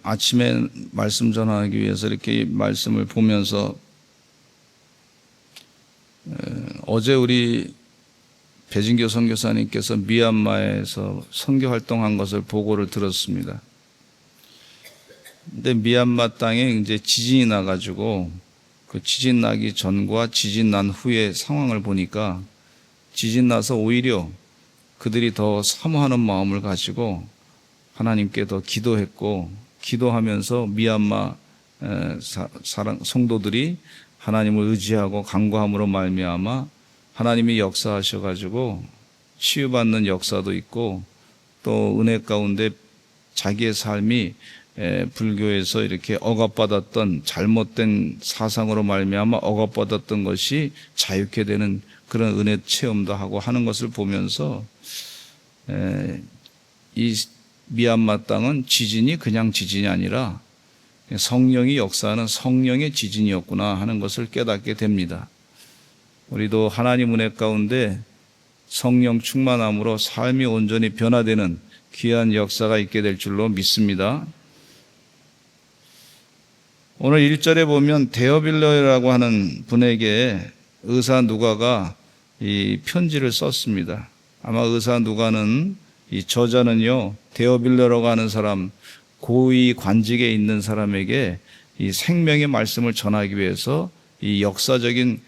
아침에 말씀 전하기 위해서 이렇게 말씀을 보면서 어제 우리 배진교 선교사님께서 미얀마에서 선교 활동한 것을 보고를 들었습니다. 근데 미얀마 땅에 이제 지진이 나가지고 그 지진 나기 전과 지진 난 후의 상황을 보니까 지진 나서 오히려 그들이 더 사모하는 마음을 가지고 하나님께 더 기도했고, 기도하면서 미얀마 성도들이 하나님을 의지하고 간구함으로 말미암아 하나님이 역사하셔가지고 치유받는 역사도 있고, 또 은혜 가운데 자기의 삶이 불교에서 이렇게 억압받았던 잘못된 사상으로 말미암아 억압받았던 것이 자유케 되는 그런 은혜 체험도 하고 하는 것을 보면서 이 미얀마 땅은 지진이 그냥 지진이 아니라 성령이 역사하는 성령의 지진이었구나 하는 것을 깨닫게 됩니다. 우리도 하나님 은혜 가운데 성령 충만함으로 삶이 온전히 변화되는 귀한 역사가 있게 될 줄로 믿습니다. 오늘 1절에 보면 데어빌러라고 하는 분에게 의사 누가가 이 편지를 썼습니다. 아마 의사 누가는 이 저자는요, 데어빌러라고 하는 사람, 고위 관직에 있는 사람에게 이 생명의 말씀을 전하기 위해서 이 역사적인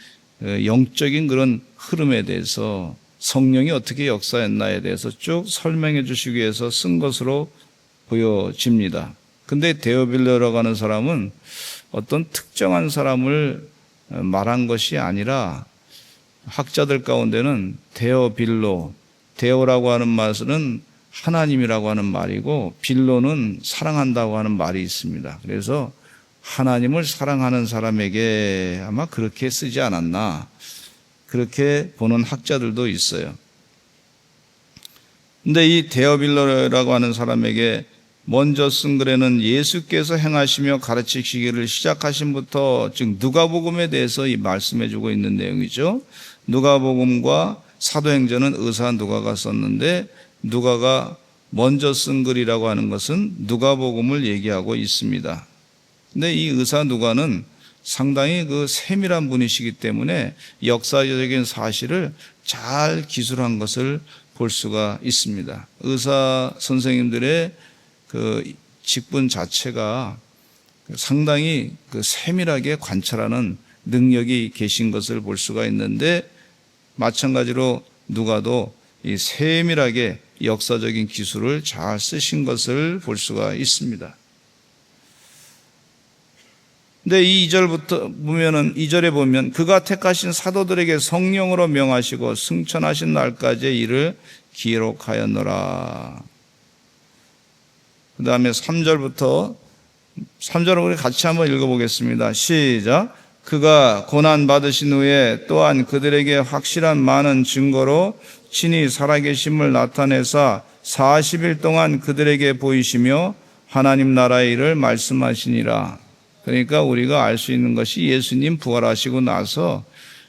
영적인 그런 흐름에 대해서 성령이 어떻게 역사했나에 대해서 쭉 설명해 주시기 위해서 쓴 것으로 보여집니다. 근데 데어빌러라고 하는 사람은 어떤 특정한 사람을 말한 것이 아니라 학자들 가운데는 데어라고 하는 말은 하나님이라고 하는 말이고 빌로는 사랑한다고 하는 말이 있습니다. 그래서 하나님을 사랑하는 사람에게 아마 그렇게 쓰지 않았나, 그렇게 보는 학자들도 있어요. 근데 이 데어빌러라고 하는 사람에게 먼저 쓴 글에는 예수께서 행하시며 가르치시기를 시작하신부터, 즉 누가복음에 대해서 이 말씀해 주고 있는 내용이죠. 누가복음과 사도행전은 의사 누가가 썼는데, 누가가 먼저 쓴 글이라고 하는 것은 누가복음을 얘기하고 있습니다. 근데 이 의사 누가는 상당히 그 세밀한 분이시기 때문에 역사적인 사실을 잘 기술한 것을 볼 수가 있습니다. 의사 선생님들의 그 직분 자체가 상당히 그 세밀하게 관찰하는 능력이 계신 것을 볼 수가 있는데, 마찬가지로 누가도 이 세밀하게 역사적인 기술을 잘 쓰신 것을 볼 수가 있습니다. 근데 이 2절에 보면 그가 택하신 사도들에게 성령으로 명하시고 승천하신 날까지의 일을 기록하였노라. 그 다음에 3절을 우리 같이 한번 읽어보겠습니다. 시작. 그가 고난받으신 후에 또한 그들에게 확실한 많은 증거로 친히 살아계심을 나타내사 40일 동안 그들에게 보이시며 하나님 나라의 일을 말씀하시니라. 그러니까 우리가 알 수 있는 것이 예수님 부활하시고 나서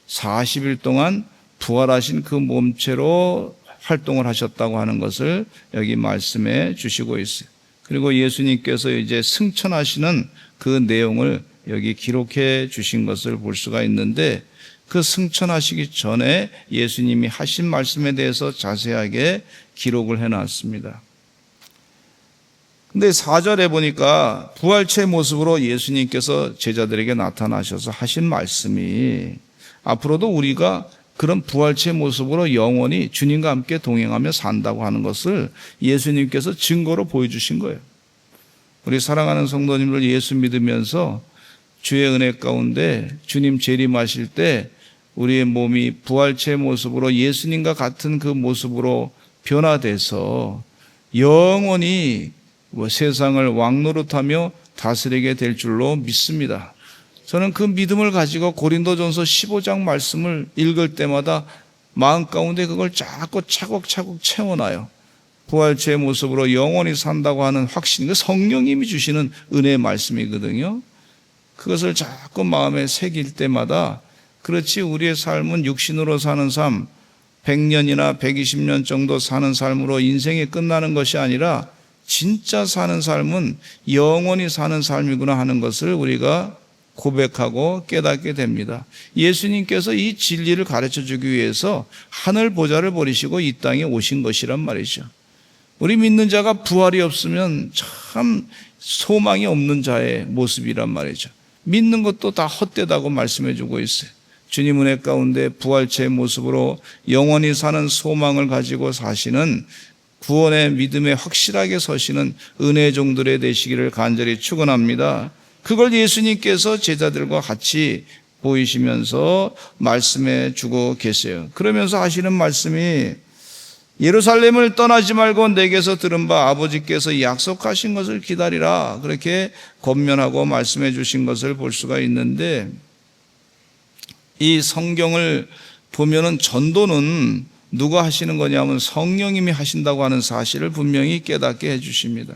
40일 동안 부활하신 그 몸체로 활동을 하셨다고 하는 것을 여기 말씀해 주시고 있어요. 그리고 예수님께서 이제 승천하시는 그 내용을 여기 기록해 주신 것을 볼 수가 있는데, 그 승천하시기 전에 예수님이 하신 말씀에 대해서 자세하게 기록을 해놨습니다. 근데 4절에 보니까 부활체 모습으로 예수님께서 제자들에게 나타나셔서 하신 말씀이 앞으로도 우리가 그런 부활체 모습으로 영원히 주님과 함께 동행하며 산다고 하는 것을 예수님께서 증거로 보여주신 거예요. 우리 사랑하는 성도님들, 예수 믿으면서 주의 은혜 가운데 주님 재림하실 때 우리의 몸이 부활체 모습으로 예수님과 같은 그 모습으로 변화돼서 영원히 세상을 왕노릇하며 다스리게 될 줄로 믿습니다. 저는 그 믿음을 가지고 고린도전서 15장 말씀을 읽을 때마다 마음 가운데 그걸 자꾸 차곡차곡 채워놔요. 부활체의 모습으로 영원히 산다고 하는 확신, 그 성령님이 주시는 은혜의 말씀이거든요. 그것을 자꾸 마음에 새길 때마다, 그렇지 우리의 삶은 육신으로 사는 삶, 100년이나 120년 정도 사는 삶으로 인생이 끝나는 것이 아니라 진짜 사는 삶은 영원히 사는 삶이구나 하는 것을 우리가 고백하고 깨닫게 됩니다. 예수님께서 이 진리를 가르쳐주기 위해서 하늘 보좌를 버리시고 이 땅에 오신 것이란 말이죠. 우리 믿는 자가 부활이 없으면 참 소망이 없는 자의 모습이란 말이죠. 믿는 것도 다 헛되다고 말씀해 주고 있어요. 주님 은혜 가운데 부활체의 모습으로 영원히 사는 소망을 가지고 사시는 구원의 믿음에 확실하게 서시는 은혜의 종들의 되시기를 간절히 축원합니다. 그걸 예수님께서 제자들과 같이 보이시면서 말씀해 주고 계세요. 그러면서 하시는 말씀이 예루살렘을 떠나지 말고 내게서 들은 바 아버지께서 약속하신 것을 기다리라, 그렇게 권면하고 말씀해 주신 것을 볼 수가 있는데, 이 성경을 보면은 전도는 누가 하시는 거냐면 성령님이 하신다고 하는 사실을 분명히 깨닫게 해 주십니다.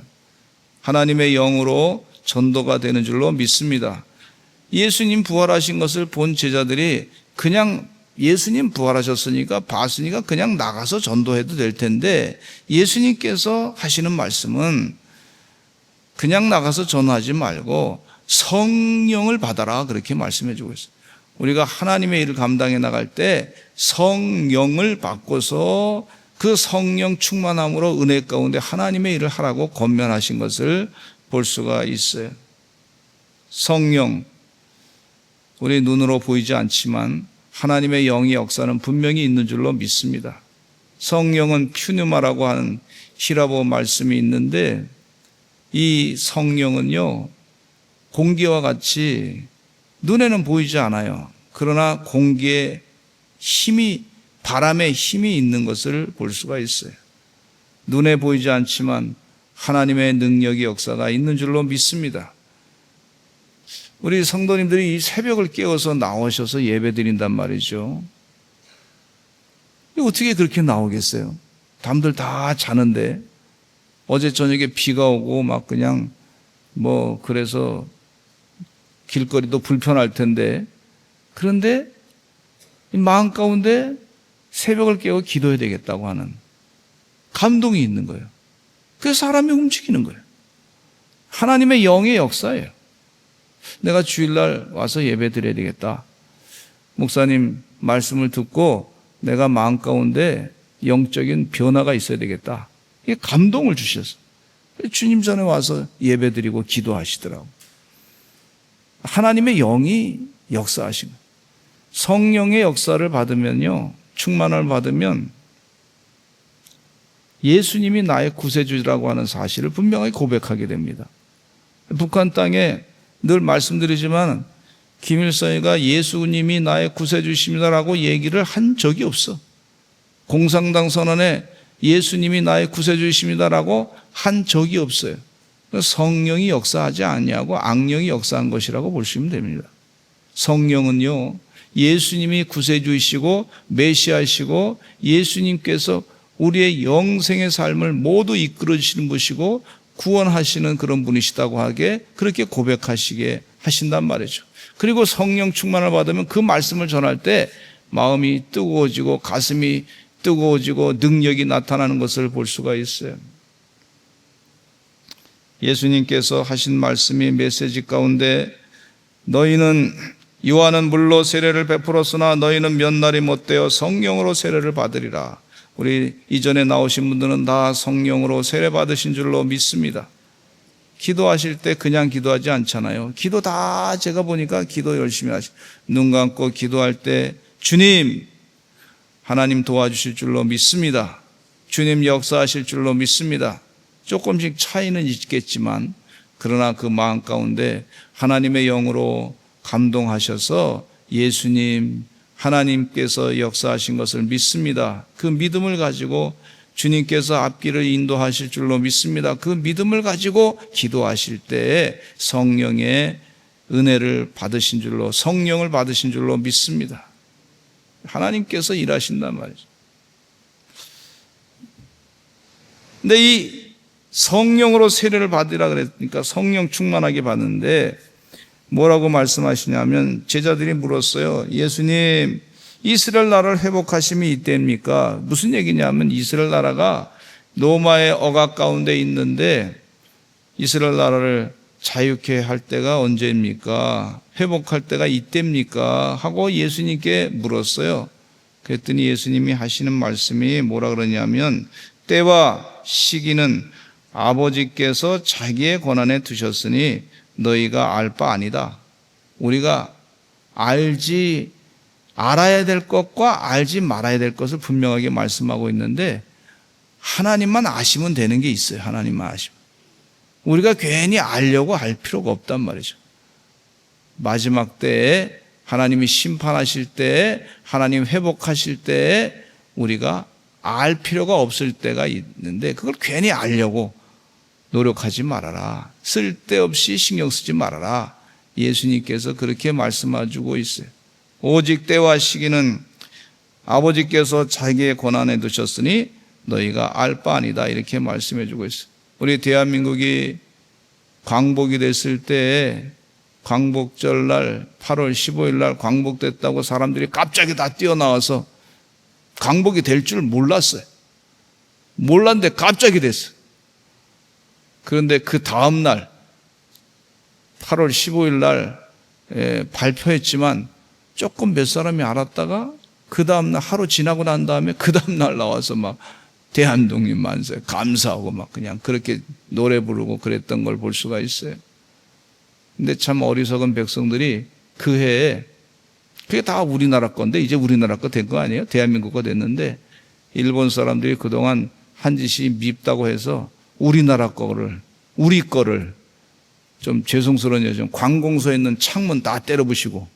하나님의 영으로 전도가 되는 줄로 믿습니다. 예수님 부활하신 것을 본 제자들이 그냥 예수님 부활하셨으니까 봤으니까 그냥 나가서 전도해도 될 텐데, 예수님께서 하시는 말씀은 그냥 나가서 전하지 말고 성령을 받아라, 그렇게 말씀해 주고 있어요. 우리가 하나님의 일을 감당해 나갈 때 성령을 받고서 그 성령 충만함으로 은혜 가운데 하나님의 일을 하라고 권면하신 것을 볼 수가 있어요. 성령, 우리 눈으로 보이지 않지만 하나님의 영의 역사는 분명히 있는 줄로 믿습니다. 성령은 퓨뉴마라고 하는 히라보 말씀이 있는데, 이 성령은요, 공기와 같이 눈에는 보이지 않아요. 그러나 공기에 힘이, 바람에 힘이 있는 것을 볼 수가 있어요. 눈에 보이지 않지만 하나님의 능력의 역사가 있는 줄로 믿습니다. 우리 성도님들이 이 새벽을 깨워서 나오셔서 예배 드린단 말이죠. 어떻게 그렇게 나오겠어요? 남들 다 자는데, 어제 저녁에 비가 오고 막 그냥 그래서 길거리도 불편할 텐데, 그런데 이 마음 가운데 새벽을 깨워 기도해야 되겠다고 하는 감동이 있는 거예요. 그래서 사람이 움직이는 거예요. 하나님의 영의 역사예요. 내가 주일날 와서 예배 드려야 되겠다. 목사님 말씀을 듣고 내가 마음 가운데 영적인 변화가 있어야 되겠다. 이게 감동을 주셨어요. 주님 전에 와서 예배 드리고 기도하시더라고요. 하나님의 영이 역사하신 거예요. 성령의 역사를 받으면요, 충만을 받으면 예수님이 나의 구세주라고 하는 사실을 분명하게 고백하게 됩니다. 북한 땅에 늘 말씀드리지만 김일성이가 예수님이 나의 구세주십니다라고 얘기를 한 적이 없어. 공산당 선언에 예수님이 나의 구세주십니다라고 한 적이 없어요. 성령이 역사하지 않냐고 악령이 역사한 것이라고 보시면 됩니다. 성령은요, 예수님이 구세주이시고 메시아이시고 예수님께서 우리의 영생의 삶을 모두 이끌어 주시는 것이고 구원하시는 그런 분이시다고 하게 그렇게 고백하시게 하신단 말이죠. 그리고 성령 충만을 받으면 그 말씀을 전할 때 마음이 뜨거워지고 가슴이 뜨거워지고 능력이 나타나는 것을 볼 수가 있어요. 예수님께서 하신 말씀이 메시지 가운데, 너희는 요한은 물로 세례를 베풀었으나 너희는 몇 날이 못되어 성령으로 세례를 받으리라. 우리 이전에 나오신 분들은 다 성령으로 세례 받으신 줄로 믿습니다. 기도하실 때 그냥 기도하지 않잖아요. 기도 다 제가 보니까 기도 열심히 하시고, 눈 감고 기도할 때 주님, 하나님 도와주실 줄로 믿습니다. 주님 역사하실 줄로 믿습니다. 조금씩 차이는 있겠지만 그러나 그 마음 가운데 하나님의 영으로 감동하셔서 예수님, 하나님께서 역사하신 것을 믿습니다. 그 믿음을 가지고 주님께서 앞길을 인도하실 줄로 믿습니다. 그 믿음을 가지고 기도하실 때에 성령의 은혜를 받으신 줄로, 성령을 받으신 줄로 믿습니다. 하나님께서 일하신단 말이죠. 근데 이 성령으로 세례를 받으라 그랬으니까 성령 충만하게 받는데 뭐라고 말씀하시냐면, 제자들이 물었어요. 예수님, 이스라엘 나라를 회복하심이 이때입니까? 무슨 얘기냐면 이스라엘 나라가 로마의 억압 가운데 있는데 이스라엘 나라를 자유케 할 때가 언제입니까? 회복할 때가 이때입니까? 하고 예수님께 물었어요. 그랬더니 예수님이 하시는 말씀이 뭐라 그러냐면 때와 시기는 아버지께서 자기의 권한에 두셨으니 너희가 알 바 아니다. 우리가 알아야 될 것과 알지 말아야 될 것을 분명하게 말씀하고 있는데 하나님만 아시면 되는 게 있어요. 하나님만 아시면. 우리가 괜히 알려고 할 필요가 없단 말이죠. 마지막 때에 하나님이 심판하실 때에 하나님 회복하실 때에 우리가 알 필요가 없을 때가 있는데 그걸 괜히 알려고 노력하지 말아라. 쓸데없이 신경 쓰지 말아라. 예수님께서 그렇게 말씀해주고 있어요. 오직 때와 시기는 아버지께서 자기의 권한에 두셨으니 너희가 알 바 아니다. 이렇게 말씀해주고 있어요. 우리 대한민국이 광복이 됐을 때 광복절 날 8월 15일 날 광복됐다고 사람들이 갑자기 다 뛰어나와서 광복이 될 줄 몰랐어요. 몰랐는데 갑자기 됐어요. 그런데 그 다음 날 8월 15일 날 발표했지만 조금 몇 사람이 알았다가 그 다음 날 하루 지나고 난 다음에 그 다음 날 나와서 막 대한독립 만세 감사하고 막 그냥 그렇게 노래 부르고 그랬던 걸 볼 수가 있어요. 근데 참 어리석은 백성들이 그 해에 그게 다 우리나라 건데 이제 우리나라 거 된 거 아니에요? 대한민국 거 됐는데 일본 사람들이 그동안 한 짓이 밉다고 해서 우리나라 거를 우리 거를 좀 죄송스러운 얘기죠. 관공서에 있는 창문 다 때려부시고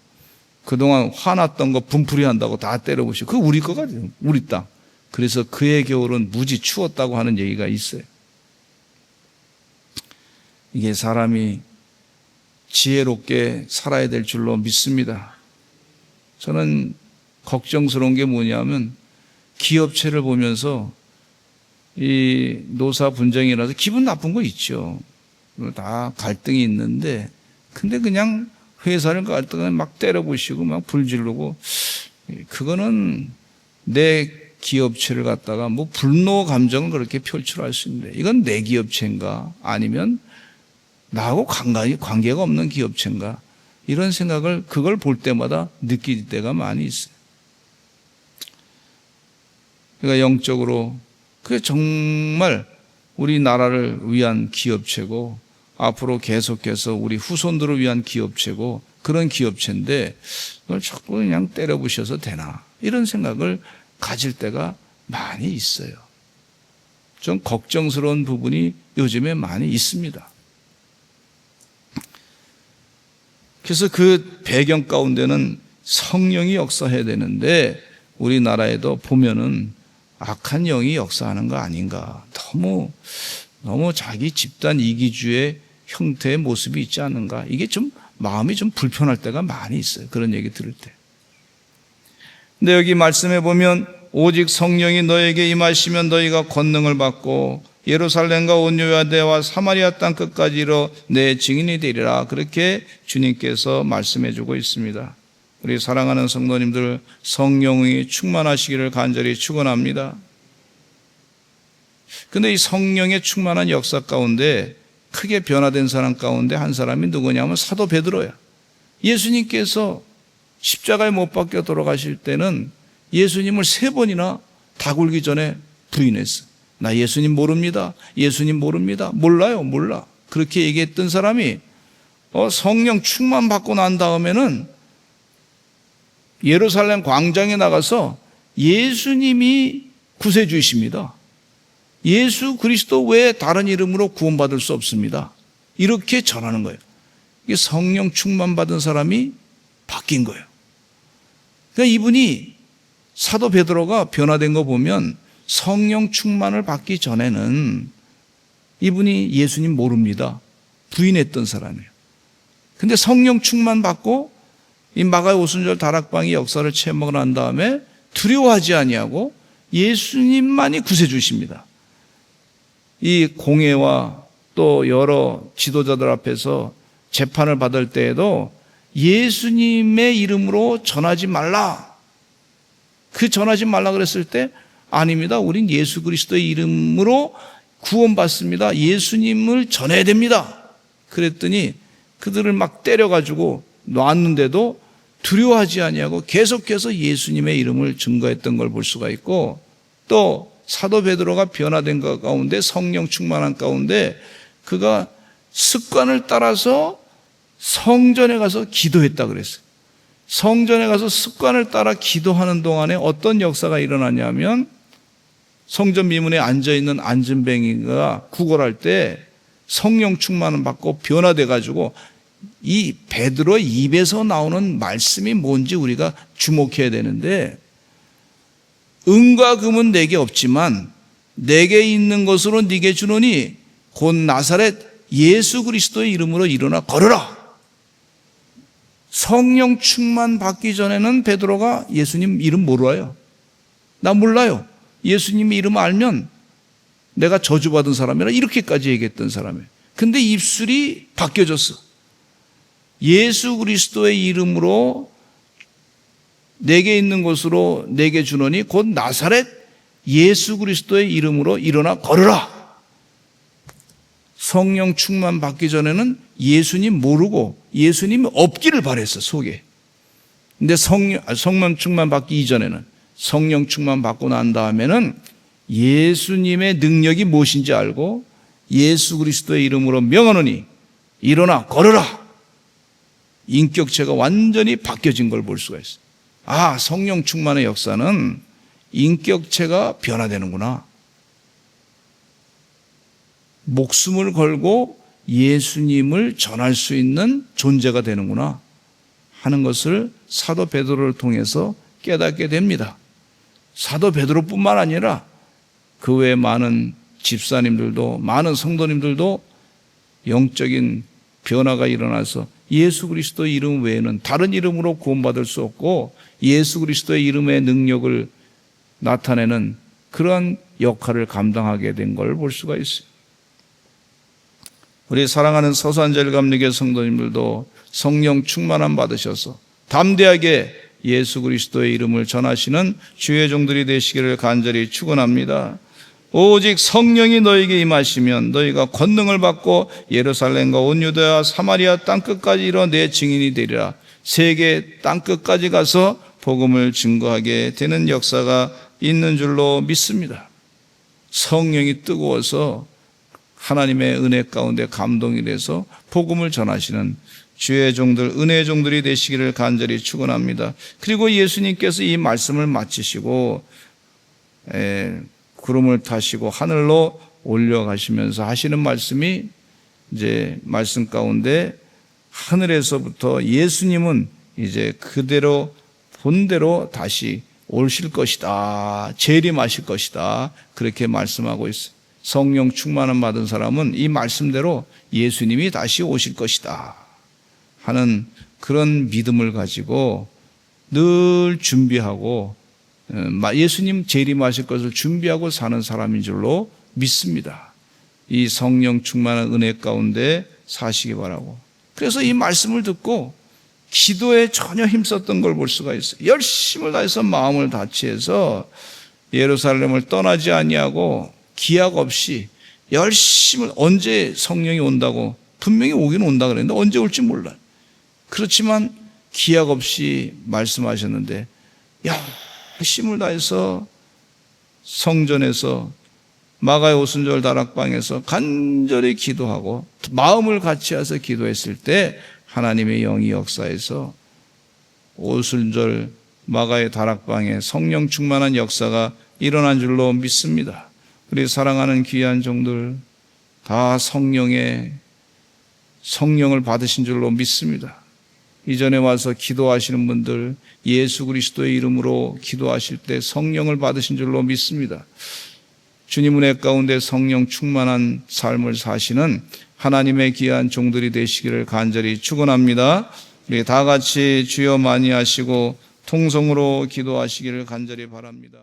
그동안 화났던 거 분풀이 한다고 다 때려부시고 그거 우리 거가 우리 땅. 그래서 그해 겨울은 무지 추웠다고 하는 얘기가 있어요. 이게 사람이 지혜롭게 살아야 될 줄로 믿습니다. 저는 걱정스러운 게 뭐냐면 기업체를 보면서 이 노사 분쟁이라서 기분 나쁜 거 있죠. 다 갈등이 있는데 근데 그냥 회사를 갈등을 막 때려부시고 막 불지르고 그거는 내 기업체를 갖다가 뭐 분노 감정을 그렇게 표출할 수 있는데 이건 내 기업체인가 아니면 나하고 관계가 없는 기업체인가 이런 생각을 그걸 볼 때마다 느낄 때가 많이 있어요. 그러니까 영적으로 그게 정말 우리나라를 위한 기업체고 앞으로 계속해서 우리 후손들을 위한 기업체고 그런 기업체인데 그걸 자꾸 그냥 때려부셔서 되나 이런 생각을 가질 때가 많이 있어요. 좀 걱정스러운 부분이 요즘에 많이 있습니다. 그래서 그 배경 가운데는 성령이 역사해야 되는데 우리나라에도 보면은 악한 영이 역사하는 거 아닌가. 너무 자기 집단 이기주의 형태의 모습이 있지 않는가. 이게 좀 마음이 좀 불편할 때가 많이 있어요. 그런 얘기 들을 때. 근데 여기 말씀해 보면 오직 성령이 너에게 임하시면 너희가 권능을 받고 예루살렘과 온 유다와 사마리아 땅 끝까지 이르러 내 증인이 되리라. 그렇게 주님께서 말씀해 주고 있습니다. 우리 사랑하는 성도님들 성령이 충만하시기를 간절히 축원합니다. 그런데 이 성령의 충만한 역사 가운데 크게 변화된 사람 가운데 한 사람이 누구냐면 사도 베드로야. 예수님께서 십자가에 못 박혀 돌아가실 때는 예수님을 3번이나 다 굴기 전에 부인했어. 나 예수님 모릅니다. 예수님 모릅니다. 몰라요. 몰라. 그렇게 얘기했던 사람이 성령 충만 받고 난 다음에는 예루살렘 광장에 나가서 예수님이 구세주이십니다. 예수 그리스도 외에 다른 이름으로 구원받을 수 없습니다. 이렇게 전하는 거예요. 이게 성령 충만 받은 사람이 바뀐 거예요. 그러니까 이분이 사도 베드로가 변화된 거 보면 성령 충만을 받기 전에는 이분이 예수님 모릅니다. 부인했던 사람이에요. 근데 성령 충만 받고 이 마가의 오순절 다락방이 역사를 체험하고 난 다음에 두려워하지 아니하고 예수님만이 구세주십니다. 이 공회와 또 여러 지도자들 앞에서 재판을 받을 때에도 예수님의 이름으로 전하지 말라. 그 전하지 말라 그랬을 때 아닙니다. 우린 예수 그리스도의 이름으로 구원받습니다. 예수님을 전해야 됩니다. 그랬더니 그들을 막 때려가지고 놨는데도 두려워하지 아니하고 계속해서 예수님의 이름을 증거했던 걸 볼 수가 있고, 또 사도 베드로가 변화된 것 가운데, 성령 충만한 가운데 그가 습관을 따라서 성전에 가서 기도했다 그랬어요. 성전에 가서 습관을 따라 기도하는 동안에 어떤 역사가 일어나냐면, 성전 미문에 앉아있는 안진뱅이가 구걸할 때 성령 충만을 받고 변화돼 가지고 이 베드로의 입에서 나오는 말씀이 뭔지 우리가 주목해야 되는데, 은과 금은 내게 없지만 내게 있는 것으로 네게 주노니 곧 나사렛 예수 그리스도의 이름으로 일어나 걸어라. 성령 충만 받기 전에는 베드로가 예수님 이름 모르어요. 나 몰라요. 예수님 이름 알면 내가 저주받은 사람이라 이렇게까지 얘기했던 사람이에요. 근데 입술이 바뀌어졌어. 예수 그리스도의 이름으로 내게 있는 곳으로 내게 주노니 곧 나사렛 예수 그리스도의 이름으로 일어나 걸으라. 성령 충만 받기 전에는 예수님 모르고 예수님이 없기를 바랬어, 속에. 근데 성령 충만 받기 이전에는, 성령 충만 받고 난 다음에는 예수님의 능력이 무엇인지 알고 예수 그리스도의 이름으로 명하노니 일어나 걸으라. 인격체가 완전히 바뀌어진 걸 볼 수가 있어요. 아, 성령 충만의 역사는 인격체가 변화되는구나. 목숨을 걸고 예수님을 전할 수 있는 존재가 되는구나 하는 것을 사도 베드로를 통해서 깨닫게 됩니다. 사도 베드로뿐만 아니라 그 외에 많은 집사님들도, 많은 성도님들도 영적인 변화가 일어나서 예수 그리스도의 이름 외에는 다른 이름으로 구원받을 수 없고 예수 그리스도의 이름의 능력을 나타내는 그런 역할을 감당하게 된 걸 볼 수가 있어요. 우리 사랑하는 서산제일감리교 성도님들도 성령 충만함 받으셔서 담대하게 예수 그리스도의 이름을 전하시는 주의 종들이 되시기를 간절히 축원합니다. 오직 성령이 너에게 임하시면 너희가 권능을 받고 예루살렘과 온 유다야 사마리아 땅끝까지 이르러 내 증인이 되리라. 세계 땅끝까지 가서 복음을 증거하게 되는 역사가 있는 줄로 믿습니다. 성령이 뜨거워서 하나님의 은혜 가운데 감동이 돼서 복음을 전하시는 주의 종들, 은혜의 종들이 되시기를 간절히 축원합니다. 그리고 예수님께서 이 말씀을 마치시고 구름을 타시고 하늘로 올려가시면서 하시는 말씀이, 이제 말씀 가운데 하늘에서부터 예수님은 이제 그대로 본대로 다시 오실 것이다, 재림하실 것이다, 그렇게 말씀하고 있어요. 성령 충만함 받은 사람은 이 말씀대로 예수님이 다시 오실 것이다 하는 그런 믿음을 가지고 늘 준비하고 예수님 재림하실 것을 준비하고 사는 사람인 줄로 믿습니다. 이 성령 충만한 은혜 가운데 사시기 바라고, 그래서 이 말씀을 듣고 기도에 전혀 힘썼던 걸 볼 수가 있어요. 열심을 다해서 마음을 다치해서 예루살렘을 떠나지 아니하고 기약 없이 열심히, 언제 성령이 온다고, 분명히 오긴 온다 그랬는데 언제 올지 몰라요. 그렇지만 기약 없이 말씀하셨는데 열심을 다해서 성전에서 마가의 오순절 다락방에서 간절히 기도하고 마음을 같이해서 기도했을 때 하나님의 영이 역사해서 오순절 마가의 다락방에 성령 충만한 역사가 일어난 줄로 믿습니다. 우리 사랑하는 귀한 종들 다 성령을 받으신 줄로 믿습니다. 이전에 와서 기도하시는 분들 예수 그리스도의 이름으로 기도하실 때 성령을 받으신 줄로 믿습니다. 주님 은혜 가운데 성령 충만한 삶을 사시는 하나님의 귀한 종들이 되시기를 간절히 축원합니다. 우리 다 같이 주여 많이 하시고 통성으로 기도하시기를 간절히 바랍니다.